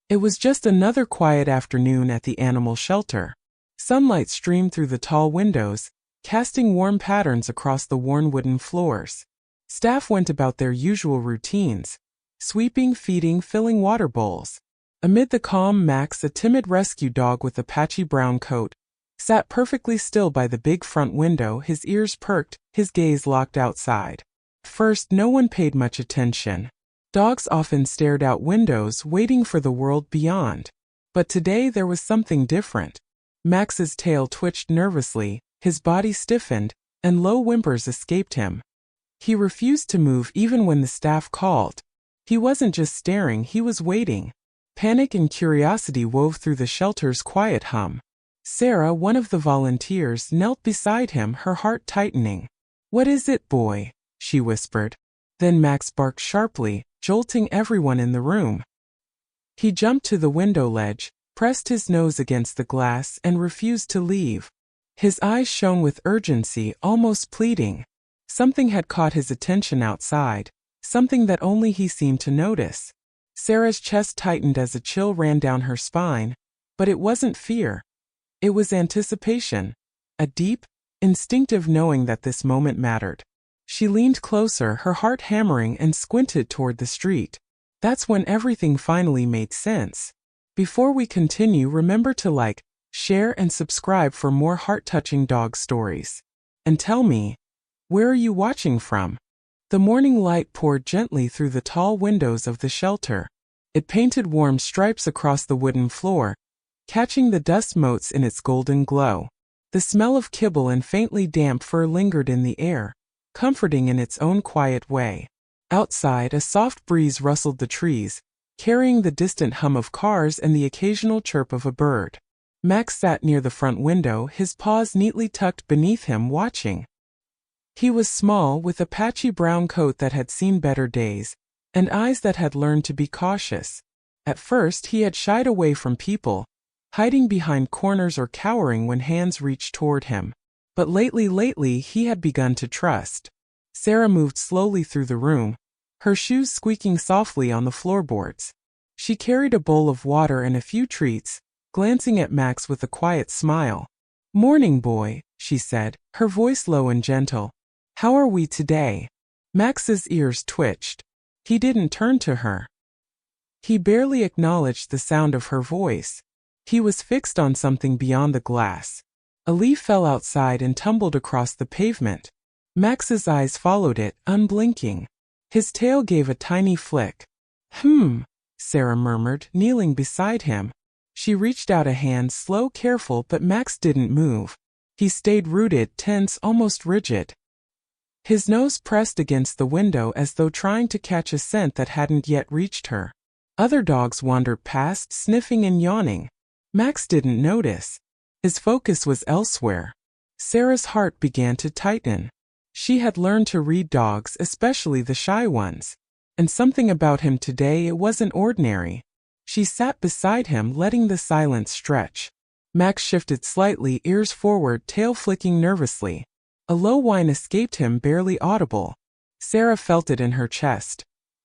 It was just another quiet afternoon at the animal shelter. Sunlight streamed through the tall windows, casting warm patterns across the worn wooden floors. Staff went about their usual routines, sweeping, feeding, filling water bowls. Amid the calm, Max, a timid rescue dog with a patchy brown coat, sat perfectly still by the big front window, his ears perked, his gaze locked outside. At first, no one paid much attention. Dogs often stared out windows, waiting for the world beyond. But today there was something different. Max's tail twitched nervously, his body stiffened, and low whimpers escaped him. He refused to move even when the staff called. He wasn't just staring, he was waiting. Panic and curiosity wove through the shelter's quiet hum. Sarah, one of the volunteers, knelt beside him, her heart tightening. "What is it, boy?" she whispered. Then Max barked sharply, jolting everyone in the room. He jumped to the window ledge, pressed his nose against the glass, and refused to leave. His eyes shone with urgency, almost pleading. Something had caught his attention outside, something that only he seemed to notice. Sarah's chest tightened as a chill ran down her spine, but it wasn't fear. It was anticipation, a deep, instinctive knowing that this moment mattered. She leaned closer, her heart hammering, and squinted toward the street. That's when everything finally made sense. Before we continue, remember to like, share, and subscribe for more heart-touching dog stories. And tell me, where are you watching from? The morning light poured gently through the tall windows of the shelter. It painted warm stripes across the wooden floor, catching the dust motes in its golden glow. The smell of kibble and faintly damp fur lingered in the air, comforting in its own quiet way. Outside, a soft breeze rustled the trees, carrying the distant hum of cars and the occasional chirp of a bird. Max sat near the front window, his paws neatly tucked beneath him, watching. He was small, with a patchy brown coat that had seen better days, and eyes that had learned to be cautious. At first, he had shied away from people, hiding behind corners or cowering when hands reached toward him. But lately he had begun to trust. Sarah moved slowly through the room, her shoes squeaking softly on the floorboards. She carried a bowl of water and a few treats, glancing at Max with a quiet smile. "Morning, boy," she said, her voice low and gentle. "How are we today?" Max's ears twitched. He didn't turn to her. He barely acknowledged the sound of her voice. He was fixed on something beyond the glass. A leaf fell outside and tumbled across the pavement. Max's eyes followed it, unblinking. His tail gave a tiny flick. Sarah murmured, kneeling beside him. She reached out a hand, slow, careful, but Max didn't move. He stayed rooted, tense, almost rigid. His nose pressed against the window as though trying to catch a scent that hadn't yet reached her. Other dogs wandered past, sniffing and yawning. Max didn't notice. His focus was elsewhere. Sarah's heart began to tighten. She had learned to read dogs, especially the shy ones. And something about him today, it wasn't ordinary. She sat beside him, letting the silence stretch. Max shifted slightly, ears forward, tail flicking nervously. A low whine escaped him, barely audible. Sarah felt it in her chest.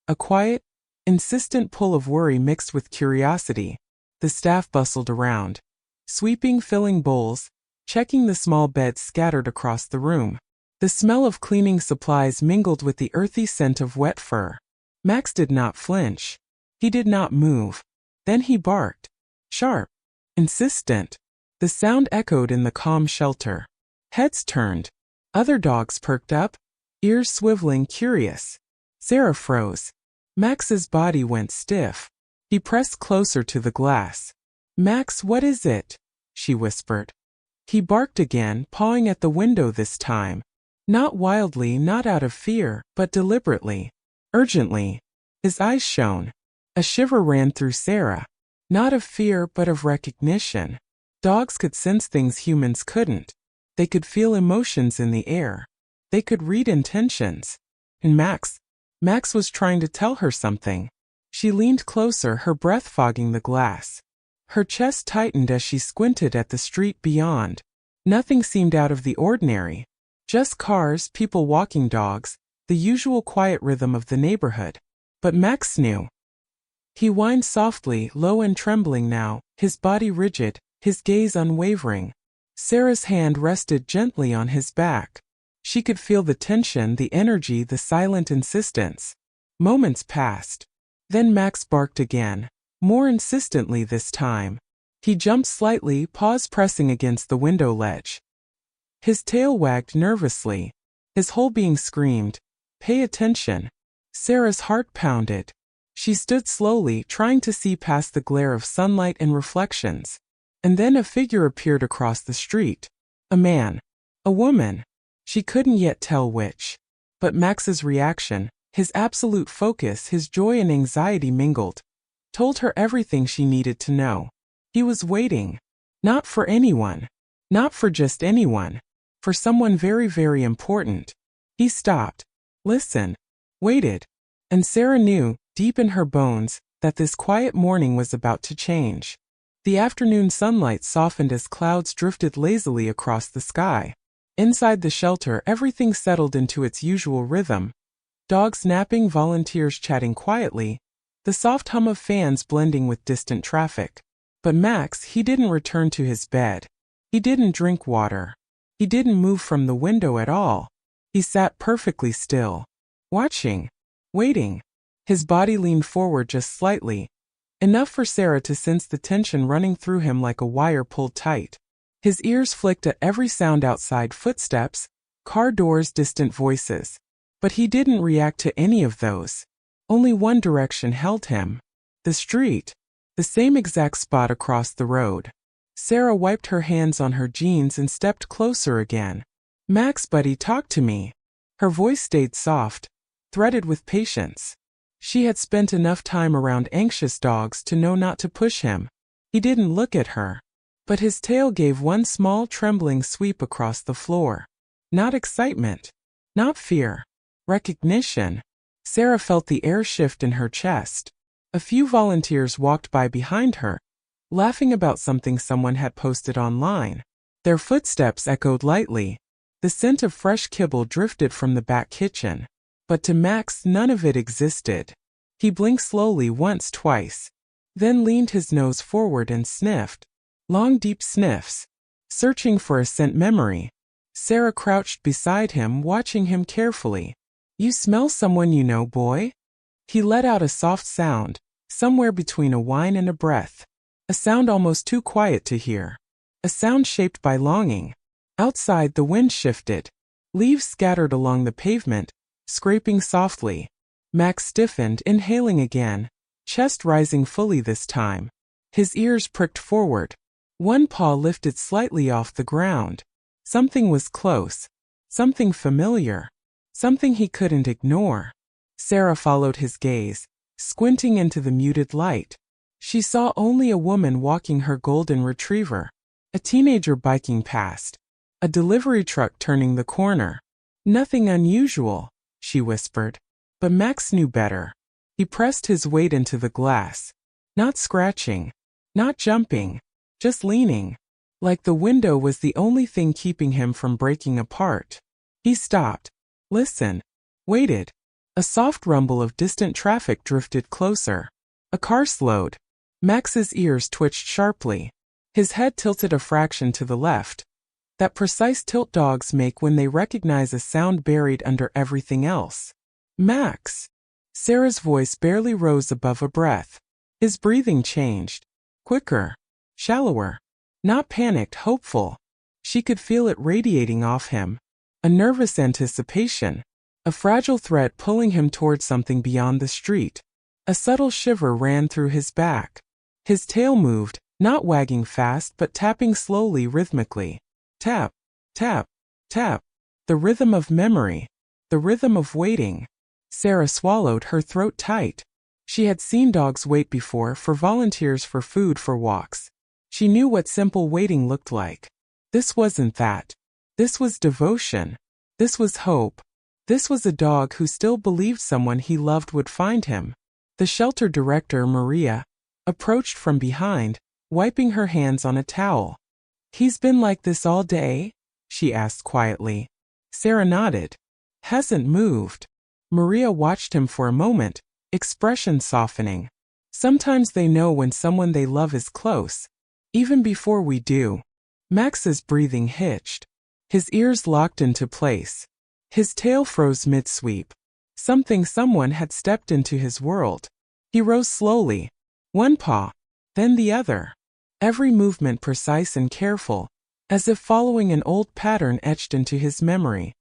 A quiet, insistent pull of worry mixed with curiosity. The staff bustled around, sweeping, filling bowls, checking the small beds scattered across the room. The smell of cleaning supplies mingled with the earthy scent of wet fur. Max did not flinch. He did not move. Then he barked. Sharp. Insistent. The sound echoed in the calm shelter. Heads turned. Other dogs perked up, ears swiveling, curious. Sarah froze. Max's body went stiff. He pressed closer to the glass. "Max, what is it?" she whispered. He barked again, pawing at the window this time. Not wildly, not out of fear, but deliberately. Urgently. His eyes shone. A shiver ran through Sarah. Not of fear, but of recognition. Dogs could sense things humans couldn't. They could feel emotions in the air. They could read intentions. And Max was trying to tell her something. She leaned closer, her breath fogging the glass. Her chest tightened as she squinted at the street beyond. Nothing seemed out of the ordinary. Just cars, people walking, dogs, the usual quiet rhythm of the neighborhood. But Max knew. He whined softly, low and trembling now, his body rigid, his gaze unwavering. Sarah's hand rested gently on his back. She could feel the tension, the energy, the silent insistence. Moments passed. Then Max barked again, more insistently this time. He jumped slightly, paws pressing against the window ledge. His tail wagged nervously. His whole being screamed, "Pay attention." Sarah's heart pounded. She stood slowly, trying to see past the glare of sunlight and reflections. And then a figure appeared across the street. A man. A woman. She couldn't yet tell which. But Max's reaction, his absolute focus, his joy and anxiety mingled, told her everything she needed to know. He was waiting. Not for anyone. Not for just anyone. For someone very, very important. He stopped. Listened. Waited. And Sarah knew, deep in her bones, that this quiet morning was about to change. The afternoon sunlight softened as clouds drifted lazily across the sky. Inside the shelter, everything settled into its usual rhythm. Dogs napping, volunteers chatting quietly, the soft hum of fans blending with distant traffic. But Max, he didn't return to his bed. He didn't drink water. He didn't move from the window at all. He sat perfectly still. Watching. Waiting. His body leaned forward just slightly, enough for Sarah to sense the tension running through him like a wire pulled tight. His ears flicked at every sound outside: footsteps, car doors, distant voices. But he didn't react to any of those. Only one direction held him. The street. The same exact spot across the road. Sarah wiped her hands on her jeans and stepped closer again. "Max, buddy, talk to me." Her voice stayed soft, threaded with patience. She had spent enough time around anxious dogs to know not to push him. He didn't look at her. But his tail gave one small trembling sweep across the floor. Not excitement. Not fear. Recognition. Sarah felt the air shift in her chest. A few volunteers walked by behind her, laughing about something someone had posted online. Their footsteps echoed lightly. The scent of fresh kibble drifted from the back kitchen. But to Max, none of it existed. He blinked slowly once, twice. Then leaned his nose forward and sniffed. Long, deep sniffs. Searching for a scent memory. Sarah crouched beside him, watching him carefully. "You smell someone you know, boy?" He let out a soft sound, somewhere between a whine and a breath. A sound almost too quiet to hear. A sound shaped by longing. Outside, the wind shifted. Leaves scattered along the pavement, scraping softly. Max stiffened, inhaling again, chest rising fully this time. His ears pricked forward. One paw lifted slightly off the ground. Something was close. Something familiar. Something he couldn't ignore. Sarah followed his gaze, squinting into the muted light. She saw only a woman walking her golden retriever. A teenager biking past. A delivery truck turning the corner. "Nothing unusual," she whispered. But Max knew better. He pressed his weight into the glass. Not scratching. Not jumping. Just leaning. Like the window was the only thing keeping him from breaking apart. He stopped. Listened. Waited. A soft rumble of distant traffic drifted closer. A car slowed. Max's ears twitched sharply. His head tilted a fraction to the left. That precise tilt dogs make when they recognize a sound buried under everything else. "Max!" Sarah's voice barely rose above a breath. His breathing changed. Quicker. Shallower. Not panicked, hopeful. She could feel it radiating off him. A nervous anticipation. A fragile thread pulling him toward something beyond the street. A subtle shiver ran through his back. His tail moved, not wagging fast but tapping slowly, rhythmically. Tap, tap, tap. The rhythm of memory. The rhythm of waiting. Sarah swallowed, her throat tight. She had seen dogs wait before, for volunteers, for food, for walks. She knew what simple waiting looked like. This wasn't that. This was devotion. This was hope. This was a dog who still believed someone he loved would find him. The shelter director, Maria, approached from behind, wiping her hands on a towel. "He's been like this all day?" she asked quietly. Sarah nodded. "Hasn't moved." Maria watched him for a moment, expression softening. Sometimes they know when someone they love is close, even before we do. Max's breathing hitched. His ears locked into place. His tail froze mid-sweep. Someone had stepped into his world. He rose slowly, one paw, then the other. Every movement precise and careful, as if following an old pattern etched into his memory.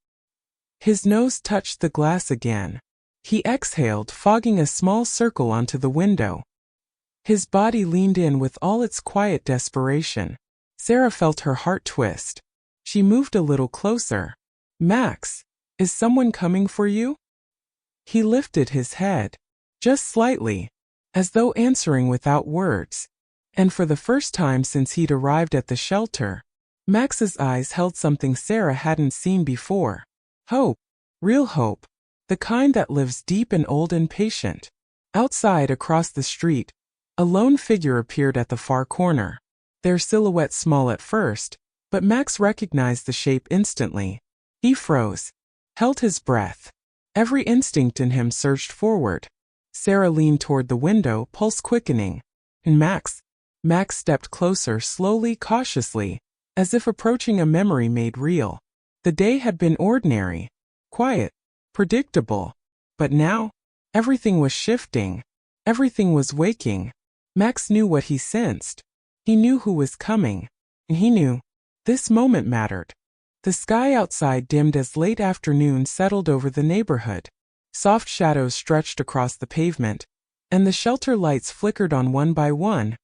His nose touched the glass again. He exhaled, fogging a small circle onto the window. His body leaned in with all its quiet desperation. Sarah felt her heart twist. She moved a little closer. "Max, is someone coming for you?" He lifted his head, just slightly, as though answering without words. And for the first time since he'd arrived at the shelter, Max's eyes held something Sarah hadn't seen before. Hope. Real hope. The kind that lives deep and old and patient. Outside, across the street, a lone figure appeared at the far corner. Their silhouette small at first, but Max recognized the shape instantly. He froze, held his breath. Every instinct in him surged forward. Sarah leaned toward the window, pulse quickening. And Max stepped closer, slowly, cautiously, as if approaching a memory made real. The day had been ordinary, quiet, predictable. But now, everything was shifting. Everything was waking. Max knew what he sensed. He knew who was coming. And he knew this moment mattered. The sky outside dimmed as late afternoon settled over the neighborhood. Soft shadows stretched across the pavement, and the shelter lights flickered on one by one,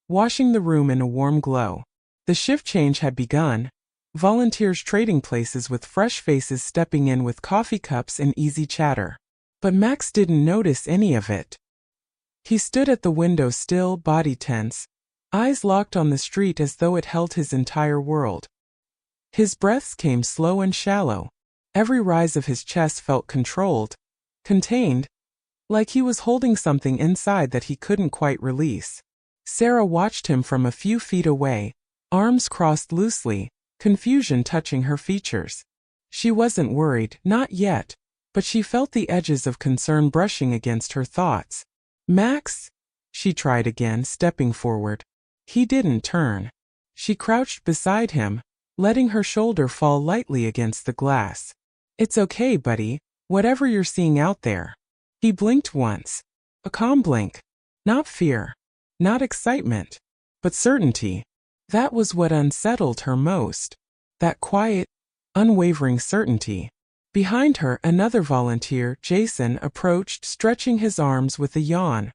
washing the room in a warm glow. The shift change had begun, volunteers trading places with fresh faces stepping in with coffee cups and easy chatter. But Max didn't notice any of it. He stood at the window still, body tense, eyes locked on the street as though it held his entire world. His breaths came slow and shallow. Every rise of his chest felt controlled, contained, like he was holding something inside that he couldn't quite release. Sarah watched him from a few feet away, arms crossed loosely, confusion touching her features. She wasn't worried, not yet, but she felt the edges of concern brushing against her thoughts. "Max?" She tried again, stepping forward. He didn't turn. She crouched beside him, letting her shoulder fall lightly against the glass. "It's okay, buddy, whatever you're seeing out there." He blinked once. A calm blink. Not fear. Not excitement. But certainty. That was what unsettled her most. That quiet, unwavering certainty. Behind her, another volunteer, Jason, approached, stretching his arms with a yawn.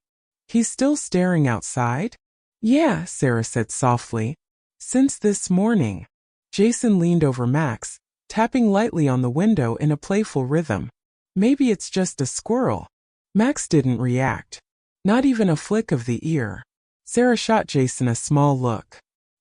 "He's still staring outside?" "Yeah," Sarah said softly. "Since this morning." Jason leaned over Max, tapping lightly on the window in a playful rhythm. "Maybe it's just a squirrel." Max didn't react. Not even a flick of the ear. Sarah shot Jason a small look.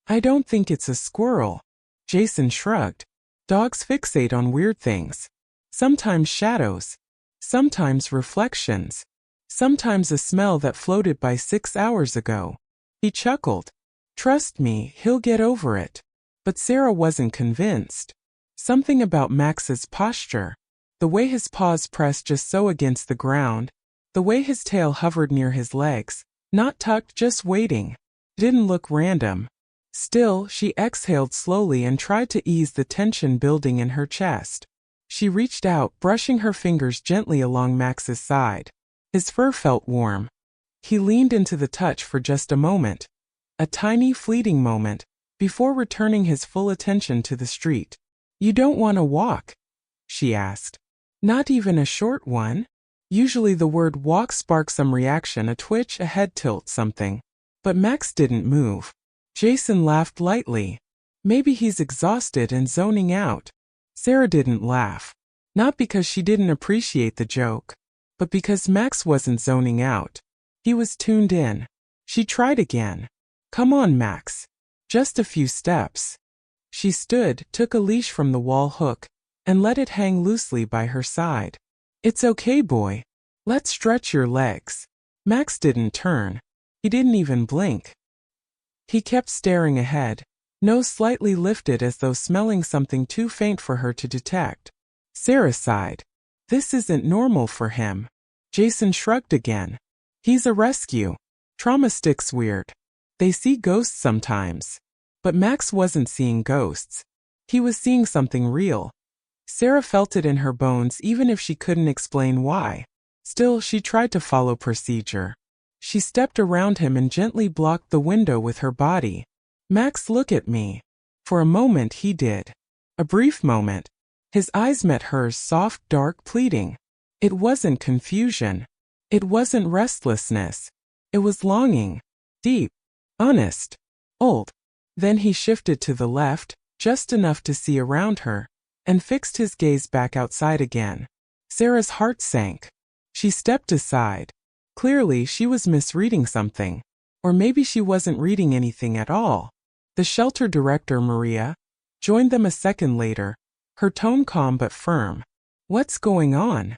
"I don't think it's a squirrel." Jason shrugged. "Dogs fixate on weird things. Sometimes shadows. Sometimes reflections. Sometimes a smell that floated by 6 hours ago." He chuckled. "Trust me, he'll get over it." But Sarah wasn't convinced. Something about Max's posture, the way his paws pressed just so against the ground, the way his tail hovered near his legs, not tucked, just waiting, didn't look random. Still, she exhaled slowly and tried to ease the tension building in her chest. She reached out, brushing her fingers gently along Max's side. His fur felt warm. He leaned into the touch for just a moment, a tiny, fleeting moment, before returning his full attention to the street. "You don't want to walk?" she asked. "Not even a short one?" Usually the word walk sparks some reaction, a twitch, a head tilt, something. But Max didn't move. Jason laughed lightly. "Maybe he's exhausted and zoning out." Sarah didn't laugh. Not because she didn't appreciate the joke, but because Max wasn't zoning out. He was tuned in. She tried again. "Come on, Max. Just a few steps." She stood, took a leash from the wall hook, and let it hang loosely by her side. "It's okay, boy. Let's stretch your legs." Max didn't turn. He didn't even blink. He kept staring ahead, nose slightly lifted as though smelling something too faint for her to detect. Sarah sighed. "This isn't normal for him." Jason shrugged again. "He's a rescue. Trauma sticks weird. They see ghosts sometimes. But Max wasn't seeing ghosts. He was seeing something real. Sarah felt it in her bones even if she couldn't explain why. Still, she tried to follow procedure. She stepped around him and gently blocked the window with her body. "Max, look at me." For a moment he did. A brief moment. His eyes met hers, soft, dark, pleading. It wasn't confusion. It wasn't restlessness. It was longing. Deep. Honest. Old. Then he shifted to the left, just enough to see around her, and fixed his gaze back outside again. Sarah's heart sank. She stepped aside. Clearly, she was misreading something. Or maybe she wasn't reading anything at all. The shelter director, Maria, joined them a second later, her tone calm but firm. "What's going on?"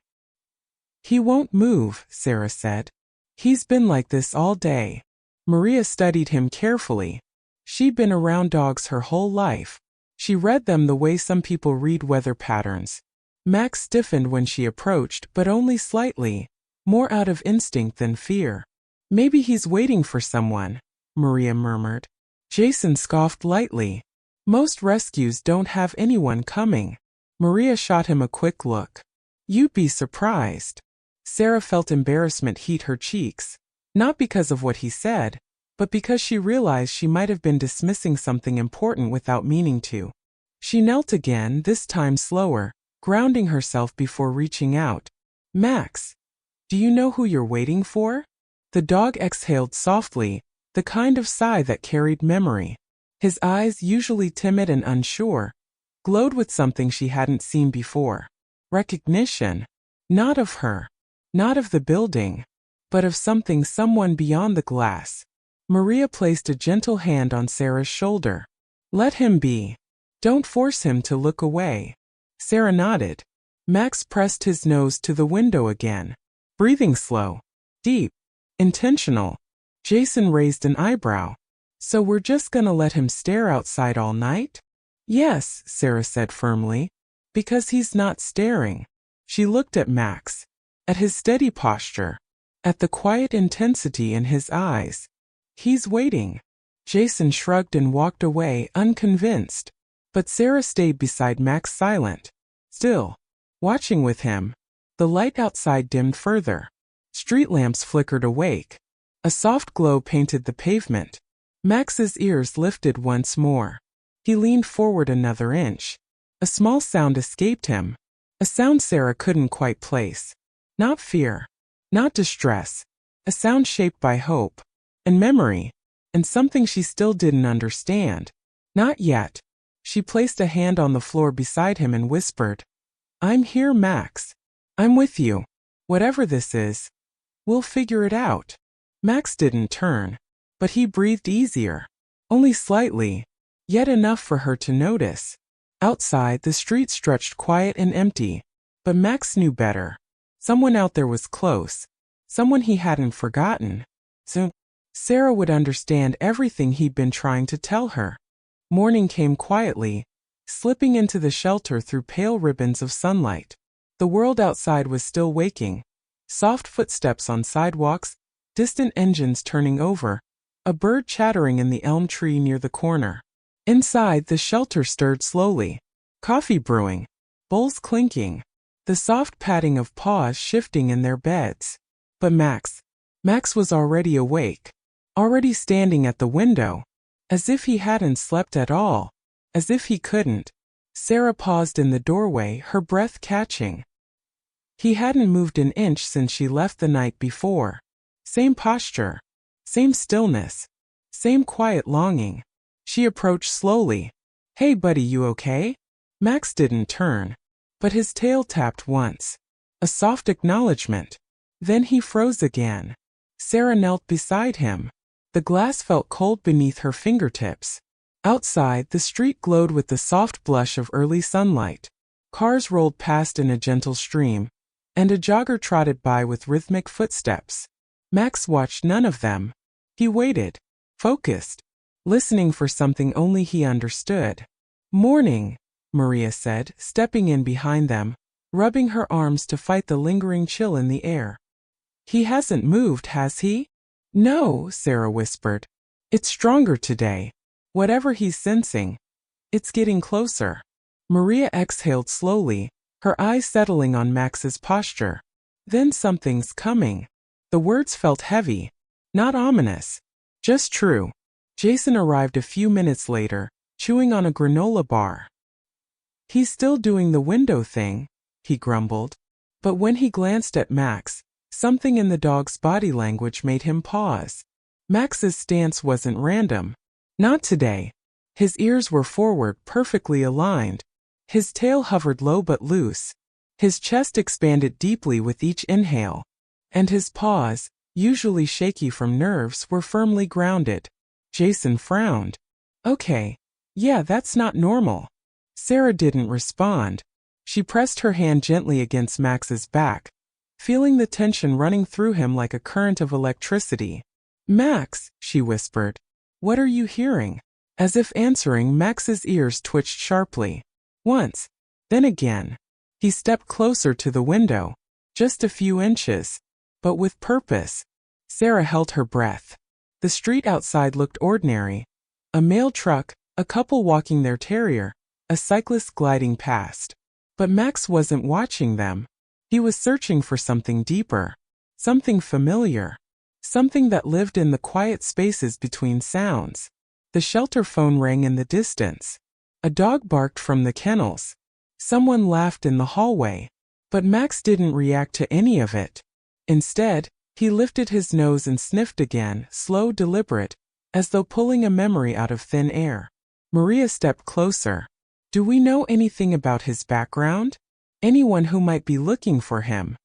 "He won't move," Sarah said. "He's been like this all day." Maria studied him carefully. She'd been around dogs her whole life. She read them the way some people read weather patterns. Max stiffened when she approached, but only slightly, more out of instinct than fear. "Maybe he's waiting for someone," Maria murmured. Jason scoffed lightly. "Most rescues don't have anyone coming." Maria shot him a quick look. "You'd be surprised." Sarah felt embarrassment heat her cheeks, not because of what he said, but because she realized she might have been dismissing something important without meaning to. She knelt again, this time slower, grounding herself before reaching out. "Max, do you know who you're waiting for?" The dog exhaled softly, the kind of sigh that carried memory. His eyes, usually timid and unsure, glowed with something she hadn't seen before. Recognition. Not of her. Not of the building. But of someone beyond the glass. Maria placed a gentle hand on Sarah's shoulder. "Let him be. Don't force him to look away." Sarah nodded. Max pressed his nose to the window again. Breathing slow. Deep. Intentional. Jason raised an eyebrow. "So we're just gonna let him stare outside all night?" "Yes," Sarah said firmly. "Because he's not staring." She looked at Max. At his steady posture. At the quiet intensity in his eyes. "He's waiting." Jason shrugged and walked away, unconvinced. But Sarah stayed beside Max, silent. Still. Watching with him. The light outside dimmed further. Street lamps flickered awake. A soft glow painted the pavement. Max's ears lifted once more. He leaned forward another inch. A small sound escaped him. A sound Sarah couldn't quite place. Not fear. Not distress. A sound shaped by hope. And memory. And something she still didn't understand. "Not yet." She placed a hand on the floor beside him and whispered, "I'm here, Max. I'm with you. Whatever this is, we'll figure it out." Max didn't turn. But he breathed easier. Only slightly. Yet enough for her to notice. Outside, the street stretched quiet and empty. But Max knew better. Someone out there was close. Someone he hadn't forgotten. So, Sarah would understand everything he'd been trying to tell her. Morning came quietly, slipping into the shelter through pale ribbons of sunlight. The world outside was still waking. Soft footsteps on sidewalks, distant engines turning over, a bird chattering in the elm tree near the corner. Inside, the shelter stirred slowly. Coffee brewing. Bowls clinking. The soft patting of paws shifting in their beds. But Max was already awake. Already standing at the window. As if he hadn't slept at all. As if he couldn't. Sarah paused in the doorway, her breath catching. He hadn't moved an inch since she left the night before. Same posture. Same stillness. Same quiet longing. She approached slowly. "Hey buddy, you okay?" Max didn't turn. But his tail tapped once. A soft acknowledgement. Then he froze again. Sarah knelt beside him. The glass felt cold beneath her fingertips. Outside, the street glowed with the soft blush of early sunlight. Cars rolled past in a gentle stream, and a jogger trotted by with rhythmic footsteps. Max watched none of them. He waited, focused, listening for something only he understood. "Morning," Maria said, stepping in behind them, rubbing her arms to fight the lingering chill in the air. "He hasn't moved, has he?" No, Sarah whispered. It's stronger today. Whatever he's sensing, it's getting closer. Maria exhaled slowly, her eyes settling on Max's posture. Then something's coming. The words felt heavy, not ominous, just true. Jason arrived a few minutes later, chewing on a granola bar. He's still doing the window thing, he grumbled. But when he glanced at Max, something in the dog's body language made him pause. Max's stance wasn't random. Not today. His ears were forward, perfectly aligned. His tail hovered low but loose. His chest expanded deeply with each inhale. And his paws, usually shaky from nerves, were firmly grounded. Jason frowned. Okay. Yeah, that's not normal. Sarah didn't respond. She pressed her hand gently against Max's back, feeling the tension running through him like a current of electricity. Max, she whispered. What are you hearing? As if answering, Max's ears twitched sharply. Once. Then again. He stepped closer to the window. Just a few inches. But with purpose. Sarah held her breath. The street outside looked ordinary. A mail truck, a couple walking their terrier, a cyclist gliding past. But Max wasn't watching them. He was searching for something deeper. Something familiar. Something that lived in the quiet spaces between sounds. The shelter phone rang in the distance. A dog barked from the kennels. Someone laughed in the hallway. But Max didn't react to any of it. Instead, he lifted his nose and sniffed again, slow, deliberate, as though pulling a memory out of thin air. Maria stepped closer. Do we know anything about his background? Anyone who might be looking for him?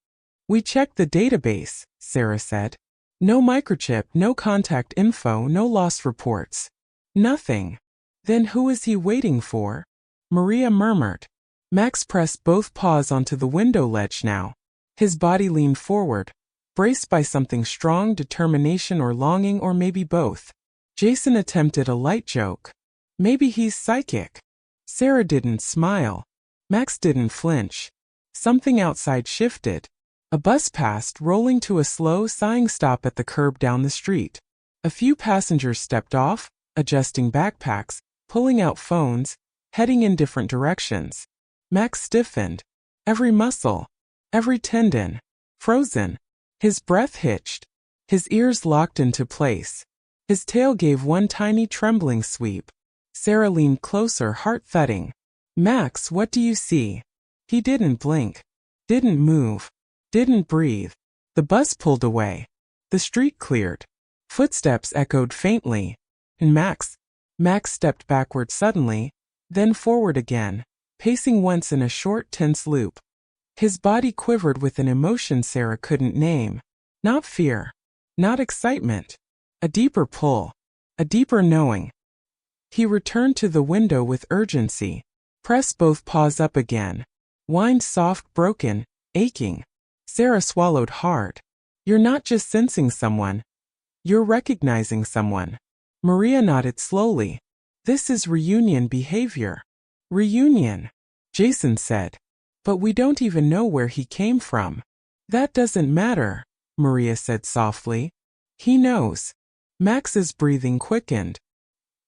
We checked the database, Sarah said. No microchip, no contact info, no lost reports. Nothing. Then who is he waiting for? Maria murmured. Max pressed both paws onto the window ledge now. His body leaned forward, braced by something strong, determination or longing, or maybe both. Jason attempted a light joke. Maybe he's psychic. Sarah didn't smile. Max didn't flinch. Something outside shifted. A bus passed, rolling to a slow, sighing stop at the curb down the street. A few passengers stepped off, adjusting backpacks, pulling out phones, heading in different directions. Max stiffened. Every muscle, every tendon, frozen. His breath hitched. His ears locked into place. His tail gave one tiny trembling sweep. Sarah leaned closer, heart thudding. Max, what do you see? He didn't blink. Didn't move. Didn't breathe. The bus pulled away. The street cleared. Footsteps echoed faintly. And Max stepped backward suddenly, then forward again, pacing once in a short, tense loop. His body quivered with an emotion Sarah couldn't name. Not fear. Not excitement. A deeper pull. A deeper knowing. He returned to the window with urgency. Pressed both paws up again. Whined soft, broken, aching. Sarah swallowed hard. You're not just sensing someone. You're recognizing someone. Maria nodded slowly. This is reunion behavior. Reunion, Jason said. But we don't even know where he came from. That doesn't matter, Maria said softly. He knows. Max's breathing quickened.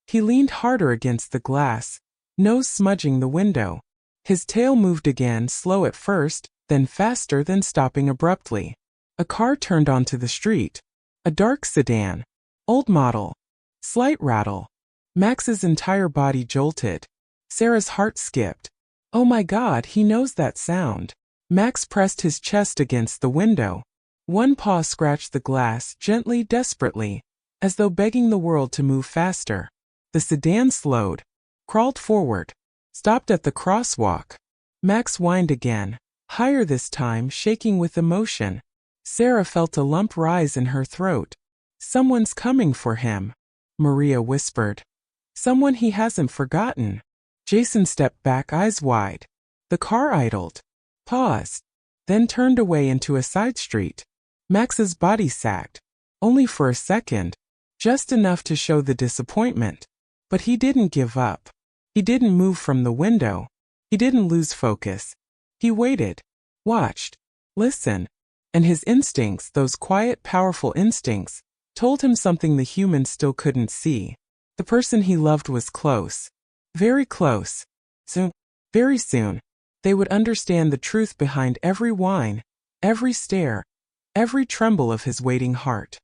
He leaned harder against the glass, nose smudging the window. His tail moved again, slow at first, then faster, then stopping abruptly. A car turned onto the street. A dark sedan. Old model. Slight rattle. Max's entire body jolted. Sarah's heart skipped. Oh my God, he knows that sound. Max pressed his chest against the window. One paw scratched the glass, gently, desperately, as though begging the world to move faster. The sedan slowed, crawled forward, stopped at the crosswalk. Max whined again, higher this time, shaking with emotion. Sarah felt a lump rise in her throat. Someone's coming for him, Maria whispered. Someone he hasn't forgotten. Jason stepped back, eyes wide. The car idled, paused, then turned away into a side street. Max's body sagged, only for a second, just enough to show the disappointment. But he didn't give up. He didn't move from the window. He didn't lose focus. He waited, watched, listened, and his instincts, those quiet, powerful instincts, told him something the humans still couldn't see. The person he loved was close. Very close. Soon, very soon, they would understand the truth behind every whine, every stare, every tremble of his waiting heart.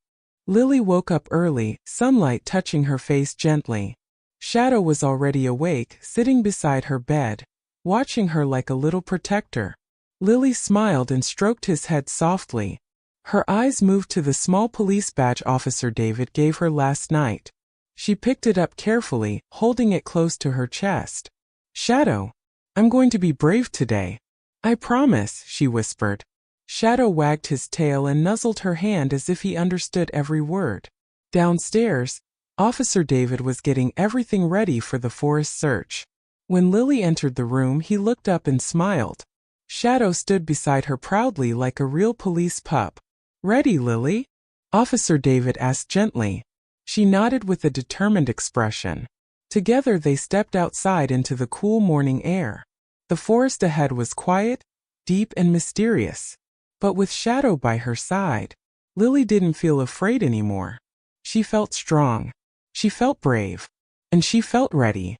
Lily woke up early, sunlight touching her face gently. Shadow was already awake, sitting beside her bed, watching her like a little protector. Lily smiled and stroked his head softly. Her eyes moved to the small police badge Officer David gave her last night. She picked it up carefully, holding it close to her chest. Shadow, I'm going to be brave today. I promise, she whispered. Shadow wagged his tail and nuzzled her hand as if he understood every word. Downstairs, Officer David was getting everything ready for the forest search. When Lily entered the room, he looked up and smiled. Shadow stood beside her proudly like a real police pup. Ready, Lily? Officer David asked gently. She nodded with a determined expression. Together they stepped outside into the cool morning air. The forest ahead was quiet, deep and mysterious. But with Shadow by her side, Lily didn't feel afraid anymore. She felt strong. She felt brave. And she felt ready.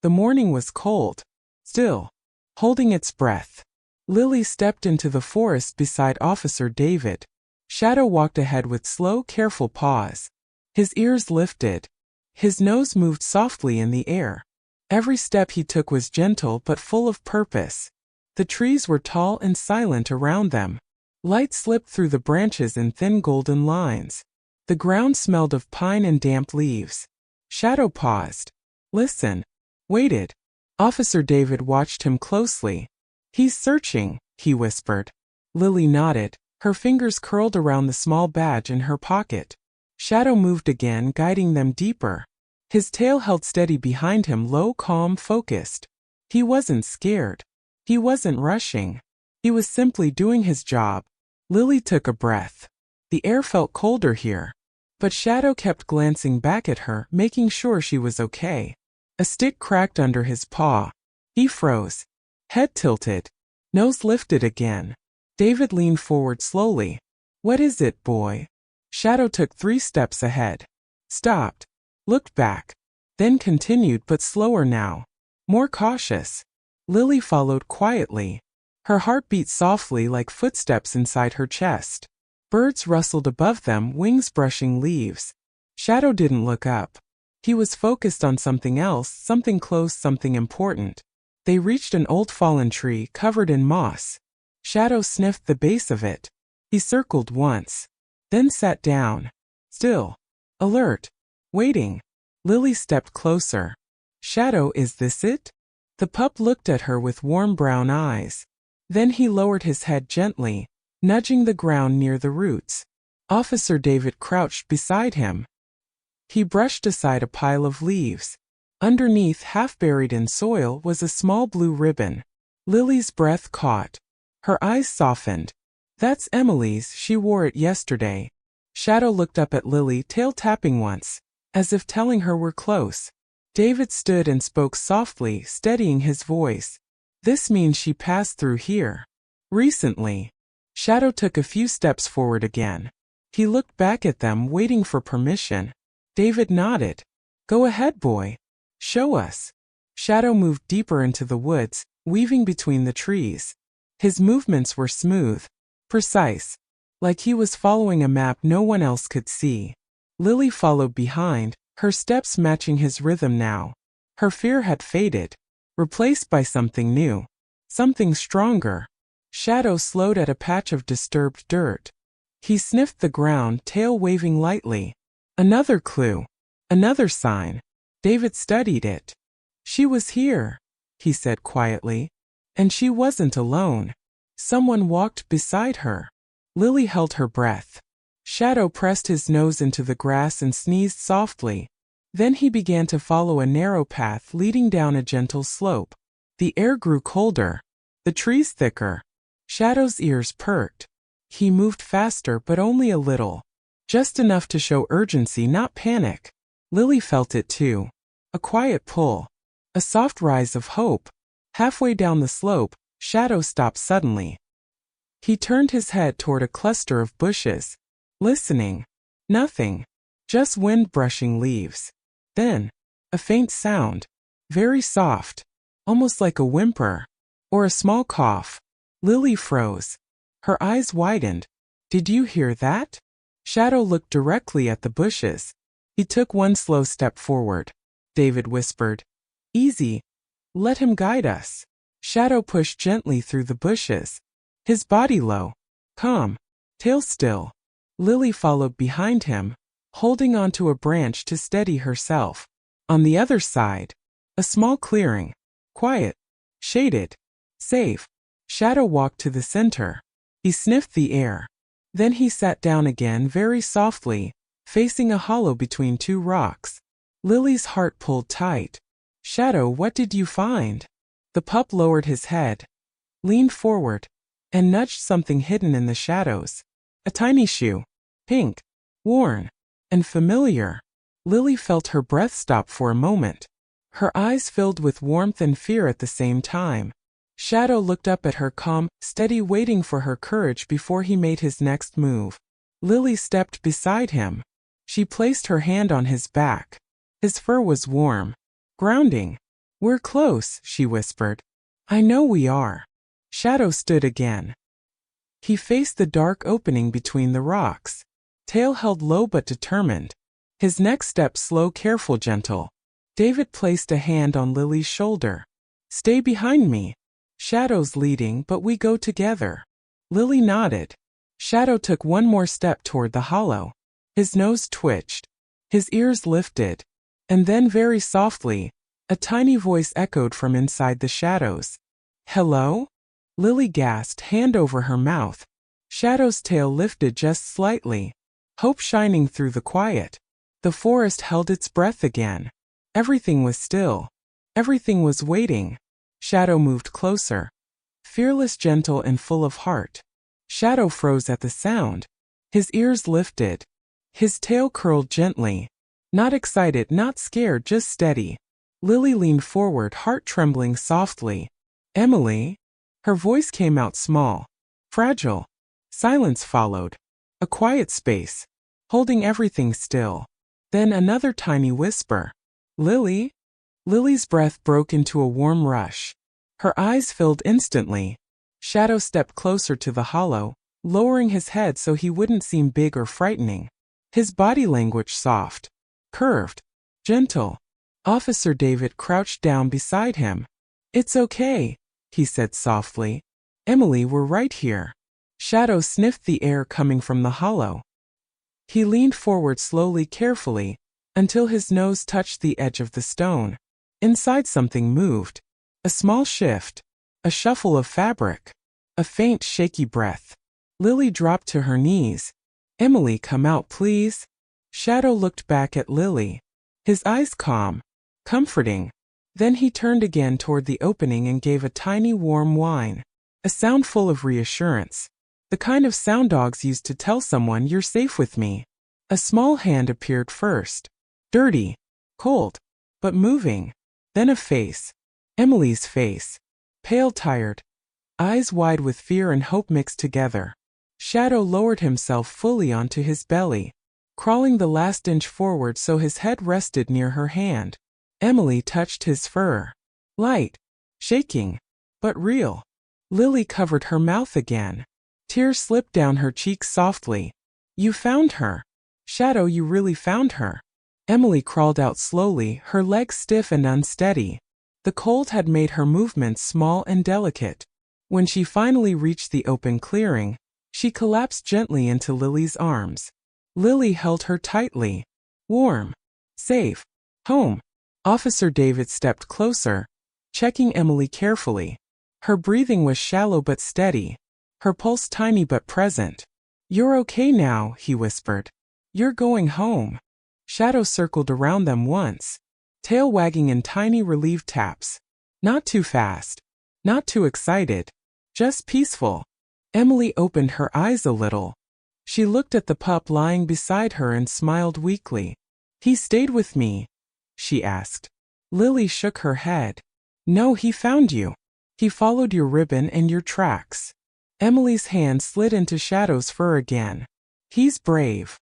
The morning was cold, still, holding its breath. Lily stepped into the forest beside Officer David. Shadow walked ahead with slow, careful paws. His ears lifted. His nose moved softly in the air. Every step he took was gentle but full of purpose. The trees were tall and silent around them. Light slipped through the branches in thin golden lines. The ground smelled of pine and damp leaves. Shadow paused. Listen. Waited. Officer David watched him closely. He's searching, he whispered. Lily nodded. Her fingers curled around the small badge in her pocket. Shadow moved again, guiding them deeper. His tail held steady behind him, low, calm, focused. He wasn't scared. He wasn't rushing. He was simply doing his job. Lily took a breath. The air felt colder here. But Shadow kept glancing back at her, making sure she was okay. A stick cracked under his paw. He froze. Head tilted. Nose lifted again. David leaned forward slowly. What is it, boy? Shadow took 3 steps ahead. Stopped. Looked back. Then continued, but slower now. More cautious. Lily followed quietly. Her heart beat softly like footsteps inside her chest. Birds rustled above them, wings brushing leaves. Shadow didn't look up. He was focused on something else, something close, something important. They reached an old fallen tree covered in moss. Shadow sniffed the base of it. He circled once. Then sat down. Still. Alert. Waiting. Lily stepped closer. Shadow, is this it? The pup looked at her with warm brown eyes. Then he lowered his head gently, nudging the ground near the roots. Officer David crouched beside him. He brushed aside a pile of leaves. Underneath, half buried in soil, was a small blue ribbon. Lily's breath caught. Her eyes softened. That's Emily's, she wore it yesterday. Shadow looked up at Lily, tail tapping once, as if telling her we're close. David stood and spoke softly, steadying his voice. This means she passed through here. Recently. Shadow took a few steps forward again. He looked back at them, waiting for permission. David nodded. Go ahead, boy. Show us. Shadow moved deeper into the woods, weaving between the trees. His movements were smooth, precise, like he was following a map no one else could see. Lily followed behind, her steps matching his rhythm now. Her fear had faded, replaced by something new, something stronger. Shadow slowed at a patch of disturbed dirt. He sniffed the ground, tail waving lightly. Another clue. Another sign. David studied it. She was here, he said quietly. And she wasn't alone. Someone walked beside her. Lily held her breath. Shadow pressed his nose into the grass and sneezed softly. Then he began to follow a narrow path leading down a gentle slope. The air grew colder. The trees thicker. Shadow's ears perked. He moved faster, but only a little. Just enough to show urgency, not panic. Lily felt it too. A quiet pull. A soft rise of hope. Halfway down the slope, Shadow stopped suddenly. He turned his head toward a cluster of bushes. Listening. Nothing. just wind brushing leaves. Then, a faint sound, very soft, almost like a whimper, or a small cough. Lily froze. Her eyes widened. Did you hear that? Shadow looked directly at the bushes. He took one slow step forward. David whispered, "Easy. Let him guide us." Shadow pushed gently through the bushes. His body low, calm, tail still. Lily followed behind him, holding onto a branch to steady herself. On the other side, a small clearing, quiet, shaded, safe. Shadow walked to the center. He sniffed the air. Then he sat down again very softly, facing a hollow between two rocks. Lily's heart pulled tight. "Shadow, what did you find?" The pup lowered his head, leaned forward, and nudged something hidden in the shadows. A tiny shoe, pink, worn, and familiar. Lily felt her breath stop for a moment. Her eyes filled with warmth and fear at the same time. Shadow looked up at her calm, steady, waiting for her courage before he made his next move. Lily stepped beside him. She placed her hand on his back. His fur was warm, grounding. "We're close," she whispered. "I know we are." Shadow stood again. He faced the dark opening between the rocks, tail held low but determined. His next step slow, careful, gentle. David placed a hand on Lily's shoulder. "Stay behind me. Shadow's leading, but we go together." Lily nodded. Shadow took one more step toward the hollow. His nose twitched. His ears lifted. And then very softly, a tiny voice echoed from inside the shadows. "Hello?" Lily gasped, hand over her mouth. Shadow's tail lifted just slightly, hope shining through the quiet. The forest held its breath again. Everything was still. Everything was waiting. Shadow moved closer. Fearless, gentle, and full of heart. Shadow froze at the sound. His ears lifted. His tail curled gently. Not excited, not scared, just steady. Lily leaned forward, heart trembling softly. "Emily?" Her voice came out small, fragile. Silence followed. A quiet space, holding everything still. Then another tiny whisper. "Lily?" Lily's breath broke into a warm rush. Her eyes filled instantly. Shadow stepped closer to the hollow, lowering his head so he wouldn't seem big or frightening. His body language soft, curved, gentle. Officer David crouched down beside him. "It's okay," he said softly. "Emily, we're right here." Shadow sniffed the air coming from the hollow. He leaned forward slowly, carefully, until his nose touched the edge of the stone. Inside something moved. A small shift. A shuffle of fabric. A faint, shaky breath. Lily dropped to her knees. "Emily, come out, please." Shadow looked back at Lily. His eyes calm, comforting. Then he turned again toward the opening and gave a tiny warm whine. A sound full of reassurance. The kind of sound dogs use to tell someone you're safe with me. A small hand appeared first. Dirty, cold, but moving. Then a face. Emily's face. Pale, tired. Eyes wide with fear and hope mixed together. Shadow lowered himself fully onto his belly, crawling the last inch forward so his head rested near her hand. Emily touched his fur. Light, shaking, but real. Lily covered her mouth again. Tears slipped down her cheeks softly. "You found her. Shadow, you really found her." Emily crawled out slowly, her legs stiff and unsteady. The cold had made her movements small and delicate. When she finally reached the open clearing, she collapsed gently into Lily's arms. Lily held her tightly. Warm. Safe. Home. Officer David stepped closer, checking Emily carefully. Her breathing was shallow but steady, her pulse tiny but present. "You're okay now," he whispered. "You're going home." Shadow circled around them once, tail wagging in tiny relieved taps. Not too fast, not too excited, just peaceful. Emily opened her eyes a little. She looked at the pup lying beside her and smiled weakly. "He stayed with me?" she asked. Lily shook her head. "No, he found you. He followed your ribbon and your tracks." Emily's hand slid into Shadow's fur again. "He's brave."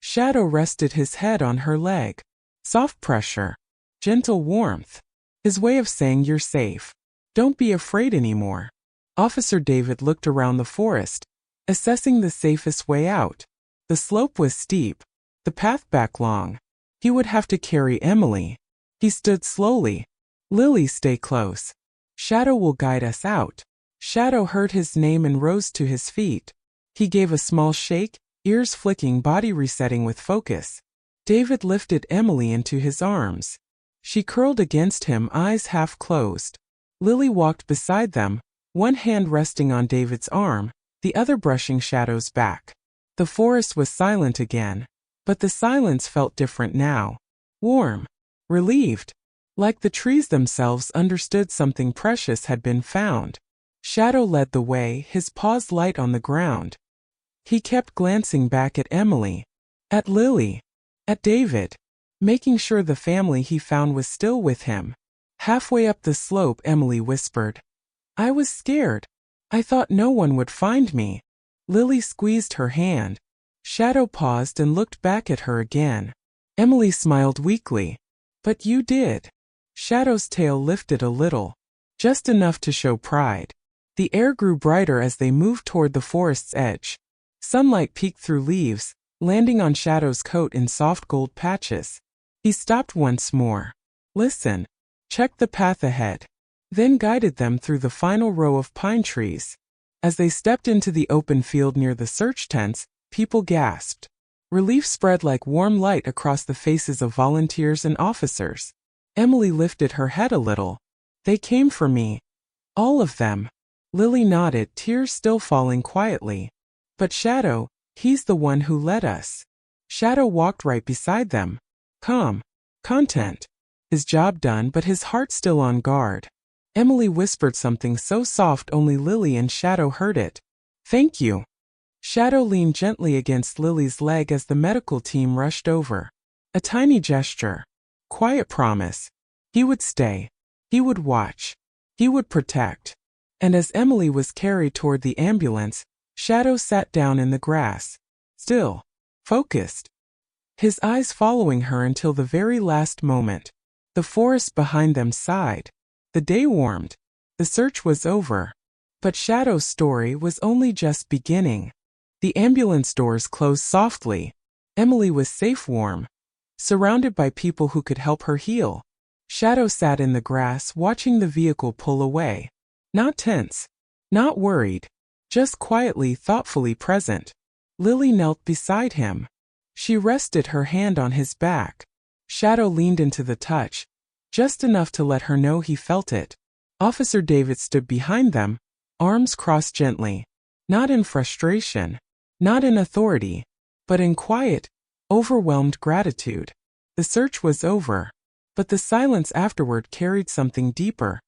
Shadow rested his head on her leg. Soft pressure. Gentle warmth. His way of saying you're safe. Don't be afraid anymore. Officer David looked around the forest, assessing the safest way out. The slope was steep, the path back long. He would have to carry Emily. He stood slowly. Lily, stay close. Shadow will guide us out. Shadow heard his name and rose to his feet. He gave a small shake, ears flicking, body resetting with focus. David lifted Emily into his arms. She curled against him, eyes half closed. Lily walked beside them, one hand resting on David's arm, the other brushing Shadow's back. The forest was silent again, but the silence felt different now. Warm. Relieved. Like the trees themselves understood something precious had been found. Shadow led the way, his paws light on the ground. He kept glancing back at Emily, at Lily, at David, making sure the family he found was still with him. Halfway up the slope, Emily whispered, "I was scared. I thought no one would find me." Lily squeezed her hand. Shadow paused and looked back at her again. Emily smiled weakly. "But you did." Shadow's tail lifted a little, just enough to show pride. The air grew brighter as they moved toward the forest's edge. Sunlight peeked through leaves, landing on Shadow's coat in soft gold patches. He stopped once more. Listen. Checked the path ahead. Then guided them through the final row of pine trees. As they stepped into the open field near the search tents, people gasped. Relief spread like warm light across the faces of volunteers and officers. Emily lifted her head a little. "They came for me. All of them." Lily nodded, tears still falling quietly. "But Shadow, he's the one who led us." Shadow walked right beside them. Calm. Content. His job done, but his heart still on guard. Emily whispered something so soft only Lily and Shadow heard it. "Thank you." Shadow leaned gently against Lily's leg as the medical team rushed over. A tiny gesture. Quiet promise. He would stay. He would watch. He would protect. And as Emily was carried toward the ambulance, Shadow sat down in the grass. Still. Focused. His eyes following her until the very last moment. The forest behind them sighed. The day warmed. The search was over. But Shadow's story was only just beginning. The ambulance doors closed softly. Emily was safe, warm, surrounded by people who could help her heal. Shadow sat in the grass watching the vehicle pull away. Not tense. Not worried. Just quietly, thoughtfully present. Lily knelt beside him. She rested her hand on his back. Shadow leaned into the touch, just enough to let her know he felt it. Officer David stood behind them, arms crossed gently. Not in frustration. Not in authority. But in quiet, overwhelmed gratitude. The search was over. But the silence afterward carried something deeper.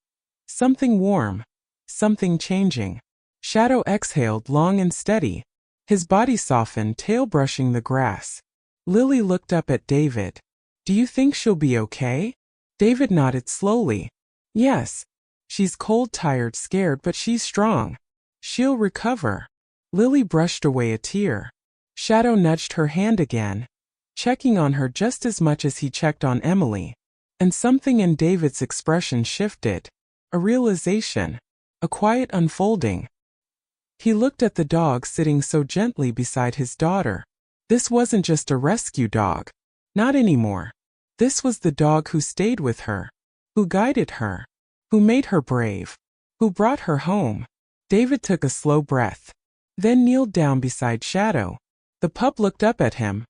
Something warm. Something changing. Shadow exhaled long and steady. His body softened, tail brushing the grass. Lily looked up at David. "Do you think she'll be okay?" David nodded slowly. "Yes. She's cold, tired, scared, but she's strong. She'll recover." Lily brushed away a tear. Shadow nudged her hand again, checking on her just as much as he checked on Emily. And something in David's expression shifted. A realization. A quiet unfolding. He looked at the dog sitting so gently beside his daughter. This wasn't just a rescue dog. Not anymore. This was the dog who stayed with her, who guided her, who made her brave, who brought her home. David took a slow breath, then kneeled down beside Shadow. The pup looked up at him.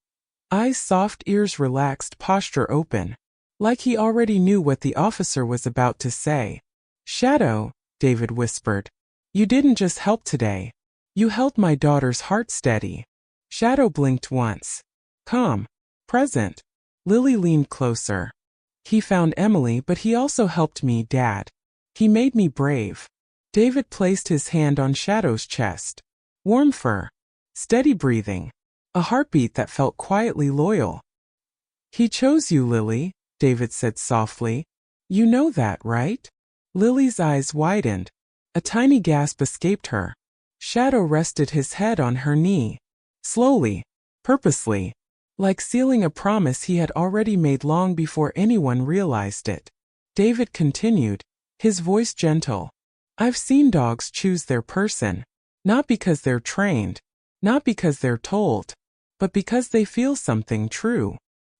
Eyes soft, ears relaxed, posture open. Like he already knew what the officer was about to say. "Shadow," David whispered. "You didn't just help today. You held my daughter's heart steady." Shadow blinked once. Calm. Present. Lily leaned closer. "He found Emily, but he also helped me, Dad. He made me brave." David placed his hand on Shadow's chest. Warm fur. Steady breathing. A heartbeat that felt quietly loyal. "He chose you, Lily," David said softly. "You know that, right?" Lily's eyes widened. A tiny gasp escaped her. Shadow rested his head on her knee. Slowly. Purposely. like sealing a promise he had already made long before anyone realized it. David continued, his voice gentle. I've seen dogs choose their person, not because they're trained, not because they're told, but because they feel something true.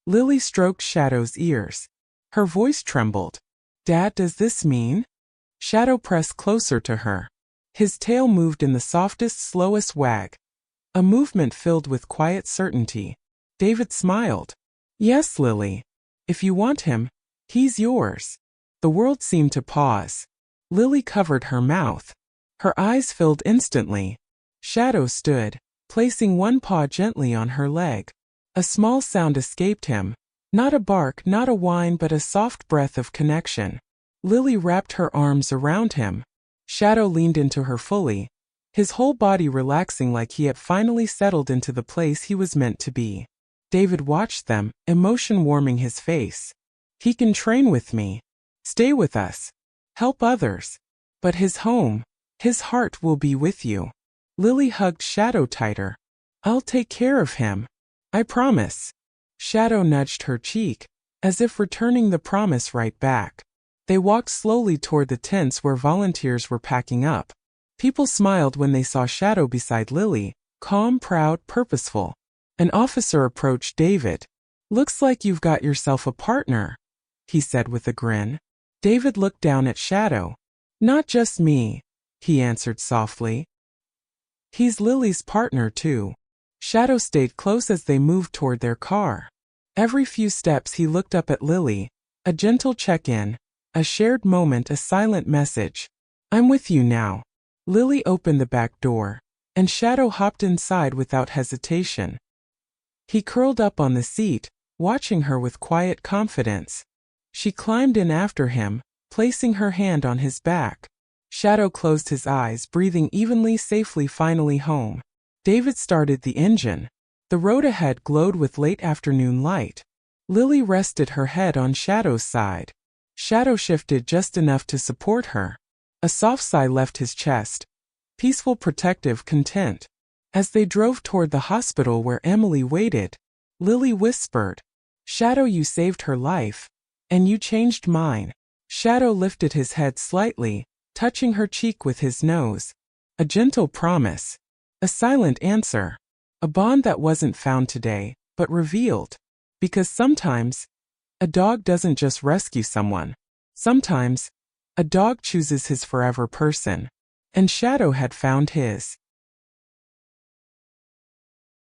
Lily stroked Shadow's ears. Her voice trembled. Dad, does this mean? Shadow pressed closer to her. His tail moved in the softest, slowest wag, a movement filled with quiet certainty. David smiled. Yes, Lily. If you want him, he's yours. The world seemed to pause. Lily covered her mouth. Her eyes filled instantly. Shadow stood, placing one paw gently on her leg. A small sound escaped him. Not a bark, not a whine, but a soft breath of connection. Lily wrapped her arms around him. Shadow leaned into her fully, his whole body relaxing like he had finally settled into the place he was meant to be. David watched them, emotion warming his face. He can train with me, stay with us, help others. But his home, his heart will be with you. Lily hugged Shadow tighter. I'll take care of him. I promise. Shadow nudged her cheek, as if returning the promise right back. They walked slowly toward the tents where volunteers were packing up. People smiled when they saw Shadow beside Lily, calm, proud, purposeful. An officer approached David. Looks like you've got yourself a partner, he said with a grin. David looked down at Shadow. Not just me, he answered softly. He's Lily's partner too. Shadow stayed close as they moved toward their car. Every few steps he looked up at Lily, a gentle check-in, a shared moment, a silent message. I'm with you now. Lily opened the back door, and Shadow hopped inside without hesitation. He curled up on the seat, watching her with quiet confidence. She climbed in after him, placing her hand on his back. Shadow closed his eyes, breathing evenly, safely, finally home. David started the engine. The road ahead glowed with late afternoon light. Lily rested her head on Shadow's side. Shadow shifted just enough to support her. A soft sigh left his chest. Peaceful, protective, content. As they drove toward the hospital where Emily waited, Lily whispered, Shadow, you saved her life. And you changed mine. Shadow lifted his head slightly, touching her cheek with his nose. A gentle promise. A silent answer. A bond that wasn't found today, but revealed. Because sometimes, a dog doesn't just rescue someone. Sometimes, a dog chooses his forever person. And Shadow had found his.